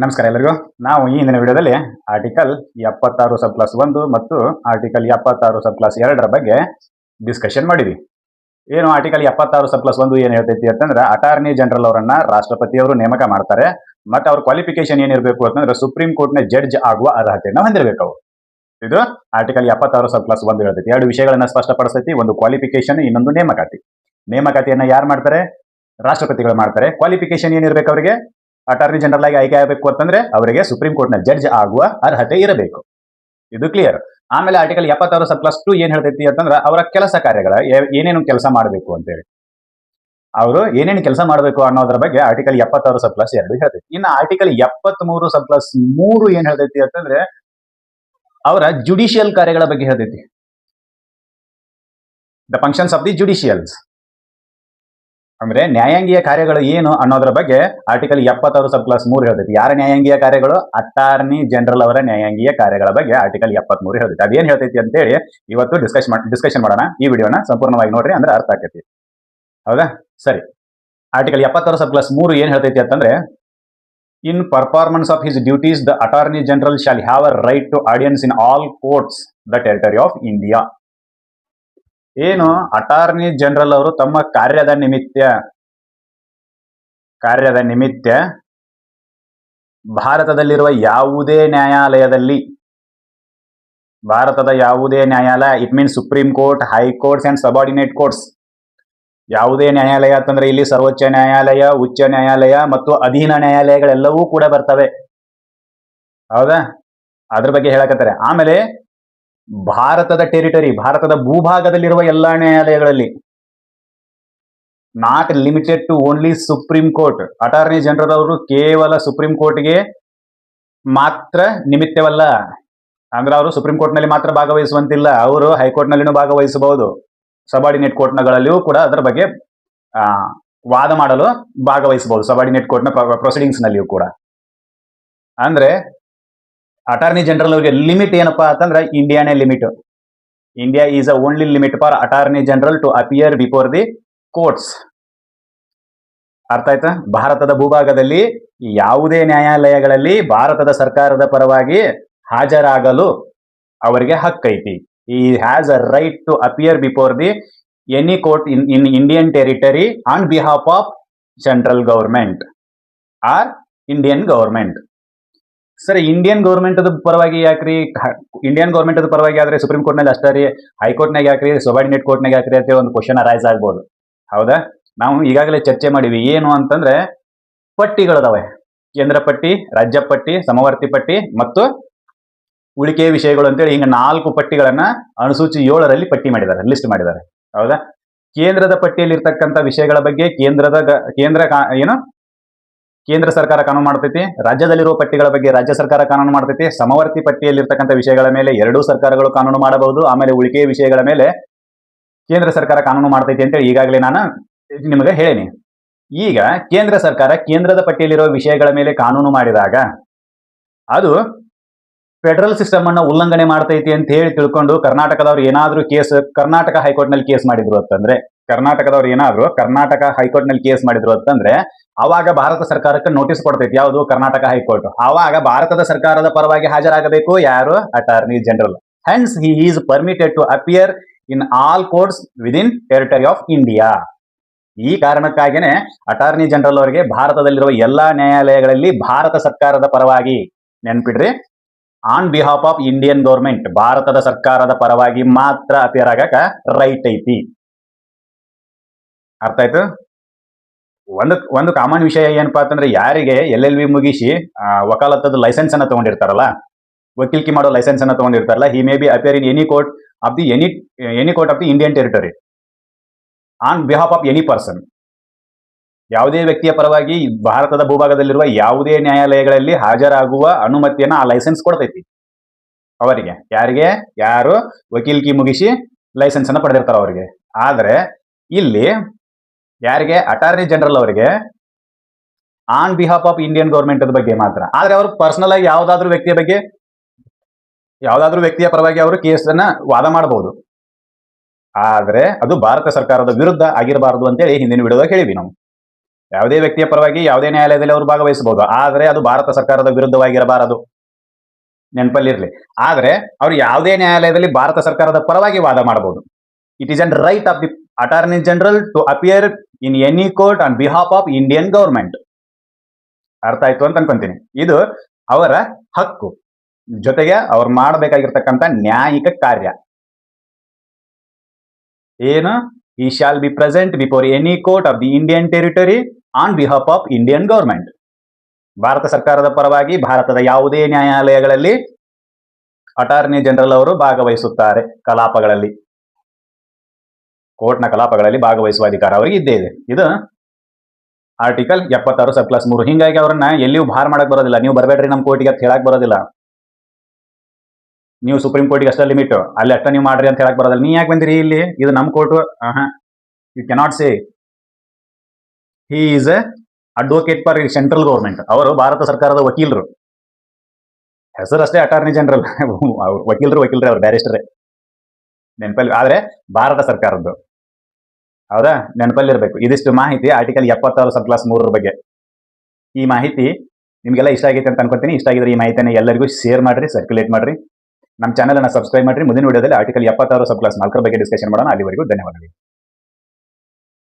ನಮಸ್ಕಾರ ಎಲ್ಲರಿಗೂ. ನಾವು ಈ ಹಿಂದಿನ ವಿಡಿಯೋದಲ್ಲಿ ಆರ್ಟಿಕಲ್ 76 ಸಬ್ ಕ್ಲಾಸ್ 1 ಮತ್ತು ಆರ್ಟಿಕಲ್ 76 ಸಬ್ ಕ್ಲಾಸ್ 2 ಬಗ್ಗೆ ಡಿಸ್ಕಷನ್ ಮಾಡಿದ್ವಿ. ಏನು ಆರ್ಟಿಕಲ್ 76 ಸಬ್ ಕ್ಲಾಸ್ 1 ಏನು ಹೇಳ್ತೈತಿ ಅಂತಂದ್ರೆ, ಅಟಾರ್ನಿ ಜನರಲ್ ಅವರನ್ನ ರಾಷ್ಟ್ರಪತಿಯವರು ನೇಮಕ ಮಾಡ್ತಾರೆ. ಮತ್ತೆ ಅವ್ರ ಕ್ವಾಲಿಫಿಕೇಶನ್ ಏನಿರಬೇಕು ಅಂತಂದ್ರೆ, ಸುಪ್ರೀಂ ಕೋರ್ಟ್ನ ಜಡ್ಜ್ ಆಗುವ ಅರ್ಹತೆಯನ್ನು ಹೊಂದಿರಬೇಕು ಅವರು. ಇದು ಆರ್ಟಿಕಲ್ 76 ಸಬ್ ಕ್ಲಾಸ್ 1 ಹೇಳ್ತೈತಿ. ಎರಡು ವಿಷಯಗಳನ್ನ ಸ್ಪಷ್ಟಪಡಿಸ್ತೈತಿ. ಒಂದು ಕ್ವಾಲಿಫಿಕೇಶನ್, ಇನ್ನೊಂದು ನೇಮಕಾತಿ. ನೇಮಕಾತಿಯನ್ನ ಯಾರು ಮಾಡ್ತಾರೆ? ರಾಷ್ಟ್ರಪತಿಗಳು ಮಾಡ್ತಾರೆ. ಕ್ವಾಲಿಫಿಕೇಶನ್ ಏನಿರಬೇಕು ಅವರಿಗೆ? ಅಟಾರ್ನಿ ಜನರಲ್ ಆಗಿ ಆಯ್ಕೆ ಆಗಬೇಕು ಅಂತಂದ್ರೆ ಅವರಿಗೆ ಸುಪ್ರೀಂ ಕೋರ್ಟ್ನ ಜಡ್ಜ್ ಆಗುವ ಅರ್ಹತೆ ಇರಬೇಕು. ಇದು ಕ್ಲಿಯರ್. ಆಮೇಲೆ ಆರ್ಟಿಕಲ್ 76 ಸಬ್ ಕ್ಲಾಸ್ 2 ಏನ್ ಹೇಳ್ತೈತಿ ಅಂತಂದ್ರೆ, ಅವರ ಕೆಲಸ ಕಾರ್ಯಗಳ ಏನೇನು ಕೆಲಸ ಮಾಡಬೇಕು ಅಂತೇಳಿ, ಅವರು ಏನೇನು ಕೆಲಸ ಮಾಡಬೇಕು ಅನ್ನೋದ್ರ ಬಗ್ಗೆ ಆರ್ಟಿಕಲ್ 76 ಸಬ್ ಕ್ಲಾಸ್ 2 ಹೇಳ್ತೈತಿ. ಇನ್ನು ಆರ್ಟಿಕಲ್ 73 ಸಬ್ ಕ್ಲಾಸ್ 3 ಏನ್ ಹೇಳ್ತೈತಿ ಅಂತಂದ್ರೆ, ಅವರ ಜುಡಿಷಿಯಲ್ ಕಾರ್ಯಗಳ ಬಗ್ಗೆ ಹೇಳ್ತೈತಿ. ದ ಫಂಕ್ಷನ್ಸ್ ಆಫ್ ದಿ ಜುಡಿಷಿಯಲ್ಸ್ ಅಂದ್ರೆ ನ್ಯಾಯಾಂಗೀಯ ಕಾರ್ಯಗಳು ಏನು ಅನ್ನೋದ್ರ ಬಗ್ಗೆ ಆರ್ಟಿಕಲ್ 76 ಸಬ್ ಕ್ಲಾಸ್ 3 ಹೇಳ್ತೈತಿ. ಯಾರ ನ್ಯಾಯಾಂಗೀಯ ಕಾರ್ಯಗಳು? ಅಟಾರ್ನಿ ಜನರಲ್ ಅವರ ನ್ಯಾಯಾಂಗೀಯ ಕಾರ್ಯಗಳ ಬಗ್ಗೆ ಆರ್ಟಿಕಲ್ 73 ಹೇಳ್ತೈತಿ. ಅದೇನ್ ಹೇಳ್ತೈತಿ ಅಂತೇಳಿ ಇವತ್ತು ಡಿಸ್ಕಷನ್ ಮಾಡೋಣ. ಈ ವಿಡಿಯೋನ ಸಂಪೂರ್ಣವಾಗಿ ನೋಡ್ರಿ, ಅಂದ್ರೆ ಅರ್ಥ ಆಕೈತಿ. ಹೌದಾ? ಸರಿ. ಆರ್ಟಿಕಲ್ 76 ಸಬ್ ಕ್ಲಾಸ್ 3 ಏನ್ ಹೇಳ್ತೈತಿ ಅಂತಂದ್ರೆ, in performance of his duties the attorney general shall have a right to audience in all courts the territory of India. ಏನು ಅಟಾರ್ನಿ ಜನರಲ್ ಅವರು ತಮ್ಮ ಕಾರ್ಯದ ನಿಮಿತ್ತ ಭಾರತದಲ್ಲಿರುವ ಯಾವುದೇ ನ್ಯಾಯಾಲಯದಲ್ಲಿ, ಭಾರತದ ಯಾವುದೇ ನ್ಯಾಯಾಲಯ, it means supreme court, high courts and subordinate courts, ಯಾವುದೇ ನ್ಯಾಯಾಲಯ ಅಂತಂದ್ರೆ ಇಲ್ಲಿ ಸರ್ವೋಚ್ಚ ನ್ಯಾಯಾಲಯ, ಉಚ್ಚ ನ್ಯಾಯಾಲಯ ಮತ್ತು ಅಧೀನ ನ್ಯಾಯಾಲಯಗಳೆಲ್ಲವೂ ಕೂಡ ಬರ್ತವೆ. ಹೌದಾ? ಅದ್ರ ಬಗ್ಗೆ ಹೇಳಕತ್ತಾರೆ. ಆಮೇಲೆ ಭಾರತದ ಟೆರಿಟರಿ, ಭಾರತದ ಭೂಭಾಗದಲ್ಲಿರುವ ಎಲ್ಲಾ ನ್ಯಾಯಾಲಯಗಳಲ್ಲಿ, not limited to only supreme court. Attorney general ಅವರು ಕೇವಲ ಸುಪ್ರೀಂ ಕೋರ್ಟ್ಗೆ ಮಾತ್ರ ನಿಮಿತ್ತವಲ್ಲ. ಅಂದ್ರೆ ಅವರು ಸುಪ್ರೀಂ ಕೋರ್ಟ್ ನಲ್ಲಿ ಮಾತ್ರ ಭಾಗವಹಿಸುವಂತಿಲ್ಲ, ಅವರು ಹೈಕೋರ್ಟ್ ನಲ್ಲಿನೂ ಭಾಗವಹಿಸಬಹುದು, ಸಬಾರ್ಡಿನೇಟ್ ಕೋರ್ಟ್ನಗಳಲ್ಲಿಯೂ ಕೂಡ ಅದರ ಬಗ್ಗೆ ವಾದ ಮಾಡಲು ಭಾಗವಹಿಸಬಹುದು, ಸಬಾರ್ಡಿನೇಟ್ ಕೋರ್ಟ್ನ ಪ್ರೊಸೀಡಿಂಗ್ಸ್ ನಲ್ಲಿಯೂ ಕೂಡ. ಅಂದ್ರೆ ಅಟಾರ್ನಿ ಜನರಲ್ ಅವರಿಗೆ ಲಿಮಿಟ್ ಏನಪ್ಪಾ ಅಂತಂದ್ರೆ, ಇಂಡಿಯಾನೇ limit. India is a only limit for attorney general to appear before the courts. ಅರ್ಥ ಆಯ್ತಾ? ಭಾರತದ ಭೂಭಾಗದಲ್ಲಿ ಯಾವುದೇ ನ್ಯಾಯಾಲಯಗಳಲ್ಲಿ ಭಾರತದ ಸರ್ಕಾರದ ಪರವಾಗಿ ಹಾಜರಾಗಲು ಅವರಿಗೆ ಹಕ್ಕೈತಿ. ಈ has a right to appear before the any court in Indian territory on behalf of central government or Indian government. ಸರಿ, ಇಂಡಿಯನ್ ಗೌರ್ಮೆಂಟ್ ಪರವಾಗಿ ಯಾಕ್ರಿ? ಇಂಡಿಯನ್ ಗೌರ್ಮೆಂಟ್ ಪರವಾಗಿ ಆದ್ರೆ ಸುಪ್ರೀಂ ಕೋರ್ಟ್ ನಲ್ಲಿ ಅಷ್ಟೇ ರೀ, ಹೈಕೋರ್ಟ್ನಾಗ ಯಾಕ್ರಿ, ಸಬಾರ್ಡಿನೇಟ್ ಕೋರ್ಟ್ನಾಗ ಯಾಕ್ರಿ ಅಂತ ಒಂದು ಕ್ವಶನ್ ಅರೈಸ್ ಆಗ್ಬೋದು. ಹೌದಾ? ನಾವು ಈಗಾಗಲೇ ಚರ್ಚೆ ಮಾಡಿವಿ. ಏನು ಅಂತಂದ್ರೆ, ಪಟ್ಟಿಗಳದಾವೆ. ಕೇಂದ್ರ ಪಟ್ಟಿ, ರಾಜ್ಯ ಪಟ್ಟಿ, ಸಮವರ್ತಿ ಪಟ್ಟಿ ಮತ್ತು ಉಳಿಕೆ ವಿಷಯಗಳು ಅಂತೇಳಿ ಹಿಂಗ 4 ಪಟ್ಟಿಗಳನ್ನ ಅನುಸೂಚಿ 7ರಲ್ಲಿ ಪಟ್ಟಿ ಮಾಡಿದ್ದಾರೆ, ಲಿಸ್ಟ್ ಮಾಡಿದ್ದಾರೆ. ಹೌದಾ? ಕೇಂದ್ರದ ಪಟ್ಟಿಯಲ್ಲಿ ಇರ್ತಕ್ಕಂಥ ವಿಷಯಗಳ ಬಗ್ಗೆ ಕೇಂದ್ರ ಸರ್ಕಾರ ಕಾನೂನು ಮಾಡ್ತೈತಿ. ರಾಜ್ಯದಲ್ಲಿರುವ ಪಟ್ಟಿಗಳ ಬಗ್ಗೆ ರಾಜ್ಯ ಸರ್ಕಾರ ಕಾನೂನು ಮಾಡ್ತೈತಿ. ಸಮವರ್ತಿ ಪಟ್ಟಿಯಲ್ಲಿರ್ತಕ್ಕಂಥ ವಿಷಯಗಳ ಮೇಲೆ ಎರಡೂ ಸರ್ಕಾರಗಳು ಕಾನೂನು ಮಾಡಬಹುದು. ಆಮೇಲೆ ಉಳಿಕೆ ವಿಷಯಗಳ ಮೇಲೆ ಕೇಂದ್ರ ಸರ್ಕಾರ ಕಾನೂನು ಮಾಡ್ತೈತಿ ಅಂತೇಳಿ ಈಗಾಗಲೇ ನಾನು ನಿಮಗೆ ಹೇಳೀನಿ. ಈಗ ಕೇಂದ್ರ ಸರ್ಕಾರ ಕೇಂದ್ರದ ಪಟ್ಟಿಯಲ್ಲಿರುವ ವಿಷಯಗಳ ಮೇಲೆ ಕಾನೂನು ಮಾಡಿದಾಗ ಅದು ಫೆಡರಲ್ ಸಿಸ್ಟಮ್ ಅನ್ನ ಉಲ್ಲಂಘನೆ ಮಾಡ್ತೈತಿ ಅಂತ ಹೇಳಿ ತಿಳ್ಕೊಂಡು ಕರ್ನಾಟಕದವ್ರು ಏನಾದ್ರೂ ಕರ್ನಾಟಕ ಹೈಕೋರ್ಟ್ ನಲ್ಲಿ ಕೇಸ್ ಮಾಡಿದ್ರು ಅಂತಂದ್ರೆ, ಕರ್ನಾಟಕ ಹೈಕೋರ್ಟ್ ನಲ್ಲಿ ಕೇಸ್ ಮಾಡಿದ್ರು ಅಂತಂದ್ರೆ, ಆವಾಗ ಭಾರತ ಸರ್ಕಾರಕ್ಕೆ ನೋಟಿಸ್ ಕೊಡ್ತೈತಿ. ಯಾವುದು? ಕರ್ನಾಟಕ ಹೈಕೋರ್ಟ್. ಆವಾಗ ಭಾರತದ ಸರ್ಕಾರದ ಪರವಾಗಿ ಹಾಜರಾಗಬೇಕು ಯಾರು? Attorney general. Hence he is permitted to appear in all courts within territory of India. ಈ ಕಾರಣಕ್ಕಾಗಿನೇ ಅಟಾರ್ನಿ ಜನರಲ್ ಅವರಿಗೆ ಭಾರತದಲ್ಲಿರುವ ಎಲ್ಲಾ ನ್ಯಾಯಾಲಯಗಳಲ್ಲಿ ಭಾರತ ಸರ್ಕಾರದ ಪರವಾಗಿ, ನೆನ್ಪಿಡ್ರಿ, on behalf of Indian government, ಭಾರತದ ಸರ್ಕಾರದ ಪರವಾಗಿ ಮಾತ್ರ ಅಪಿಯರ್ ಆಗಕ ರೈಟ್ ಐತಿ. ಅರ್ಥ ಆಯ್ತು? ಒಂದು ಕಾಮನ್ ವಿಷಯ ಏನಪ್ಪಾ ಅಂತಂದ್ರೆ, ಯಾರಿಗೆ LLB ಮುಗಿಸಿ ವಕಾಲತ್ತದ ಲೈಸೆನ್ಸ್ ಅನ್ನ ತಗೊಂಡಿರ್ತಾರಲ್ಲ, ವಕೀಲ್ಕಿ ಮಾಡೋ ಲೈಸೆನ್ಸ್ ಅನ್ನ ತಗೊಂಡಿರ್ತಾರಲ್ಲ, he may be appear in any court of the Indian territory on behalf of any person. ಯಾವುದೇ ವ್ಯಕ್ತಿಯ ಪರವಾಗಿ ಭಾರತದ ಭೂಭಾಗದಲ್ಲಿರುವ ಯಾವುದೇ ನ್ಯಾಯಾಲಯಗಳಲ್ಲಿ ಹಾಜರಾಗುವ ಅನುಮತಿಯನ್ನ ಆ ಲೈಸೆನ್ಸ್ ಕೊಡ್ತೈತಿ ಅವರಿಗೆ. ಯಾರಿಗೆ? ಯಾರು ವಕೀಲ್ಕಿ ಮುಗಿಸಿ ಲೈಸೆನ್ಸ್ ಅನ್ನ ಪಡೆದಿರ್ತಾರ ಅವರಿಗೆ. ಆದ್ರೆ ಇಲ್ಲಿ ಯಾರಿಗೆ? ಅಟಾರ್ನಿ ಜನರಲ್ ಅವರಿಗೆ on behalf of Indian government ಬಗ್ಗೆ ಮಾತ್ರ. ಆದ್ರೆ ಅವರು ಪರ್ಸನಲ್ ಆಗಿ ಯಾವುದಾದ್ರೂ ವ್ಯಕ್ತಿಯ ಪರವಾಗಿ ಅವರು ಕೇಸನ್ನ ವಾದ ಮಾಡಬಹುದು. ಆದ್ರೆ ಅದು ಭಾರತ ಸರ್ಕಾರದ ವಿರುದ್ಧ ಆಗಿರಬಾರದು ಅಂತೇಳಿ ಹಿಂದಿನ ವಿಡಿಯೋದಾಗ ಹೇಳಿವಿ ನಾವು. ಯಾವುದೇ ವ್ಯಕ್ತಿಯ ಪರವಾಗಿ ಯಾವುದೇ ನ್ಯಾಯಾಲಯದಲ್ಲಿ ಅವರು ಭಾಗವಹಿಸಬಹುದು, ಆದರೆ ಅದು ಭಾರತ ಸರ್ಕಾರದ ವಿರುದ್ಧವಾಗಿರಬಾರದು, ನೆನಪಲ್ಲಿರ್ಲಿ. ಆದ್ರೆ ಅವ್ರು ಯಾವುದೇ ನ್ಯಾಯಾಲಯದಲ್ಲಿ ಭಾರತ ಸರ್ಕಾರದ ಪರವಾಗಿ ವಾದ ಮಾಡಬಹುದು. It is an right of the attorney general to appear in any court on behalf of Indian government. ಅರ್ಥ ಆಯ್ತು ಅಂತ ಅನ್ಕೊಂತೀನಿ. ಇದು ಅವರ ಹಕ್ಕು, ಜೊತೆಗೆ ಅವ್ರು ಮಾಡಬೇಕಾಗಿರ್ತಕ್ಕಂಥ ನ್ಯಾಯಿಕ ಕಾರ್ಯ ಏನು, ಈ shall be present before any court of the Indian territory on behalf of Indian government. Bharat ಸರ್ಕಾರದ ಪರವಾಗಿ ಭಾರತದ ಯಾವುದೇ ನ್ಯಾಯಾಲಯಗಳಲ್ಲಿ ಅಟಾರ್ನಿ ಜನರಲ್ ಅವರು ಭಾಗವಹಿಸುತ್ತಾರೆ. ಕಲಾಪಗಳಲ್ಲಿ, ಕೋರ್ಟ್ನ ಕಲಾಪಗಳಲ್ಲಿ ಭಾಗವಹಿಸುವ ಅಧಿಕಾರ ಅವರಿಗೆ ಇದ್ದೇ ಇದೆ. ಇದು ಆರ್ಟಿಕಲ್ 76 ಸಬ್ ಕ್ಲಾಸ್ 3. ಹಿಂಗಾಗಿ ಅವ್ರನ್ನ ಎಲ್ಲಿಯೂ ಭಾರ ಮಾಡಕ್ ಬರೋದಿಲ್ಲ. ನೀವು ಬರಬೇಡ್ರಿ ನಮ್ಮ ಕೋರ್ಟಿಗೆ ಅಂತ ಹೇಳಕ್ ಬರೋದಿಲ್ಲ. ನೀವು ಸುಪ್ರೀಂ ಕೋರ್ಟಿಗೆ ಅಷ್ಟೇ ಲಿಮಿಟ್, ಅಲ್ಲಿ ಅಷ್ಟ ನೀವು ಮಾಡ್ರಿ ಅಂತ ಹೇಳಕ್ ಬರೋದಿಲ್ಲ. ನೀ ಯಾಕೆ ಬಂದಿರಿ ಇಲ್ಲಿ, ಇದು ನಮ್ಮ court, you cannot say. He is a advocate for central government. ಅವರು ಭಾರತ ಸರ್ಕಾರದ ವಕೀಲರು, ಹೆಸರಷ್ಟೇ ಅಟಾರ್ನಿ ಜನರಲ್. ವಕೀಲರು ಅವ್ರು ಬ್ಯಾರಿಸ್ಟರೇ, ನೆನಪಲ್ಲಿ. ಆದ್ರೆ ಭಾರತ ಸರ್ಕಾರದ್ದು, ಹೌದಾ, ನೆನಪಲ್ಲಿರ್ಬೇಕು. ಇದಿಷ್ಟು ಮಾಹಿತಿ ಆರ್ಟಿಕಲ್ 76 ಸಬ್ ಕ್ಲಾಸ್ 3 ಬಗ್ಗೆ. ಈ ಮಾಹಿತಿ ನಿಮಗೆಲ್ಲ ಇಷ್ಟ ಆಗೈತೆ ಅಂತ ಅನ್ಕೊಂತೀನಿ. ಇಷ್ಟ ಆಗಿದ್ರೆ ಈ ಮಾಹಿತಿಯನ್ನು ಎಲ್ಲರಿಗೂ ಶೇರ್ ಮಾಡ್ರಿ, ಸರ್ಕ್ಯುಲೇಟ್ ಮಾಡ್ರಿ. ನಮ್ಮ ಚಾನಲ್ ಅನ್ನು ಸಬ್ಸ್ಕ್ರೈಬ್ ಮಾಡ್ರಿ. ಮುಂದಿನ ವಿಡಿಯೋದಲ್ಲಿ ಆರ್ಟಿಕಲ್ 76 ಸಬ್ ಕ್ಲಾಸ್ 4 ಬಗ್ಗೆ ಡಿಸ್ಕಷನ್ ಮಾಡೋಣ. ಅಲ್ಲಿವರೆಗೂ ಧನ್ಯವಾದಗಳು.